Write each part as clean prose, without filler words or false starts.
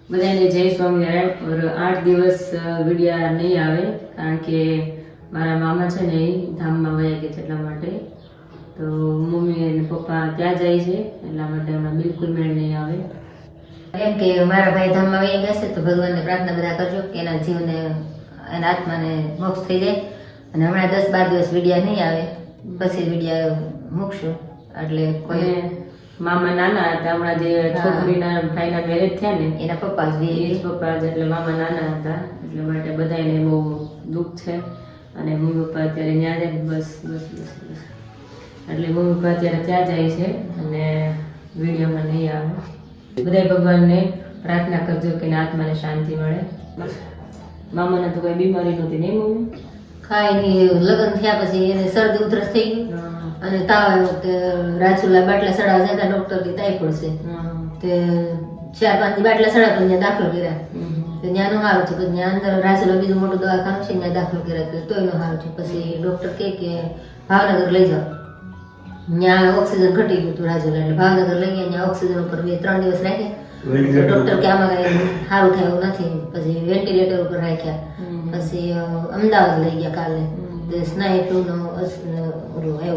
બધાને જય સ્વામિનારાયણ। और 8 દિવસ વિડિયા નહીં આવે કારણ કે મારા મામા છે ને એ ધામમાં વયા ગયા એટલા માટે, તો મમ્મી અને પપ્પા ત્યાં જાય છે એટલા માટે હમણાં બિલકુલ મેળ નહીં આવે। એમ કે મારા ભાઈ ધામમાં વહી ગયા છે તો ભગવાનને પ્રાર્થના બધા કરજો કે એના જીવને એના આત્માને મોક્ષ થઈ જાય। અને હમણાં 10-12 દિવસ વિડિયા નહીં આવે, પછી વિડિયા મૂકશું। એટલે કોઈ મામા નાના હતા, હમણાં જે છોકરીના ભાઈના મેરેજ થયા ને એના પપ્પા જ એ જ પપ્પા જ, એટલે મામા નાના હતા એટલા માટે બધાને બહુ દુઃખ છે। અને મમ્મી પપ્પા અત્યારે ત્યાં જાય બસ બસ બસ બસ એટલે મમ્મી પપ્પા અત્યારે ત્યાં જાય છે અને વિડીયોમાં નહીં આવે। બધા ભગવાનને પ્રાર્થના કરજો કે એના આત્માને શાંતિ મળે। મામાને તો કોઈ બીમારી નહોતી નહીં મમ્મી? કાંઈ નહીં, લગ્ન થયા પછી એને શરદી ઉધરસ થઈ ગઈ અને તાવ આવ્યો તે રાજુલા બાટલા ચડાવવા જતા ડોક્ટર કે ટાઈફોઈડ છે તે 4-5 બાટલા ચડાવતા ત્યાં દાખલ કર્યા તો ત્યાંનું સારું છે। પછી ત્યાં અંદર રાજુલા બીજું મોટું દવાખાનું છે ત્યાં દાખલ કર્યા તોય નો સારું છે। પછી ડોક્ટર કે ભાવનગર લઈ જાઓ, ત્યાં ઓક્સિજન ઘટી ગયું હતું રાજુલા, એટલે ભાવનગર લઈ ગયા, ત્યાં ઓક્સિજન ઉપર 2-3 દિવસ રાખ્યા। ડોક્ટર કે આમાં કઈ સારું થાય એવું નથી, પછી વેન્ટિલેટર ઉપર રાખ્યા। પછી અમદાવાદ લઈ ગયા કાલે, સ્નાયુનો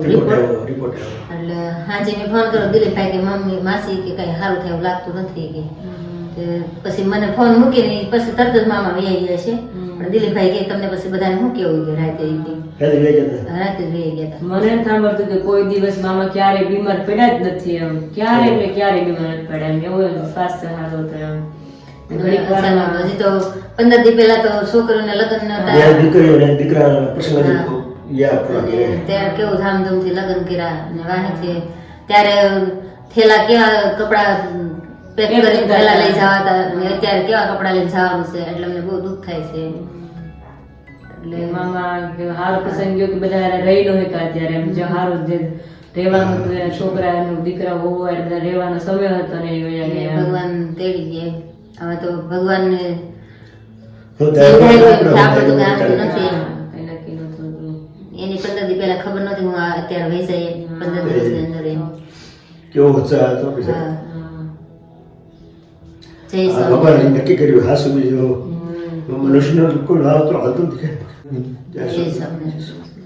રિપોર્ટ એટલે હાજી મેં ફોન કર્યો દિલીપભાઈ કે મમ્મી માસી કે કઈ સારું થાય એવું લાગતું નથી કે પછી મને ફોન મૂકીને પછી તરત જ મામા વહી ગયા છે। પણ દિલીપભાઈ કે તમને પછી બધાને મૂકી એવું કે રાતે વહી ગયા હતા। મને એમ સાંભળતું કે કોઈ દિવસ મામા ક્યારે બીમાર પડ્યા જ નથી, એમ ક્યારે એટલે ક્યારે બીમાર નથી પડ્યા, એમ એવો સ્વાસ્થ્ય સારો હતો એમ। ઘડીક વારમાં હજી તો 15 દી પહેલા તો છોકરીઓને લગ્ન નતા, ત્યારે કેવું ધામધૂમથી લગ્ન કર્યા ને વાહેથી ત્યારે થેલા કેવા કપડા પેક કરીને થેલા લઈ જવા હતા અને અત્યારે કેવા કપડા લઈને જવાનું છે, એટલે અમને બહુ દુઃખ થાય છે। એટલે મામા હારો પ્રસંગ ગયો કે બધા રહી નો હતા અત્યારે, એમ જે હારું જે રહેવાનું હતું એના છોકરાનું દીકરા હોવો બધા રહેવાનો સમય હતો ને એ વયા ગયા। ભગવાન તેડી ગયા, હવે તો ભગવાનને એની 15 દી પહેલા ખબર નહોતી, હું અત્યારે વહી જાય 15 દિવસની અંદર એમ કેવો ઉત્સાહ હતો કે જય ભગવાન નક્કી કર્યું હાસુ બીજો મનુષ્યનો કોઈ હાલ તો હાલતો જ જય સ્વામિનારાયણ।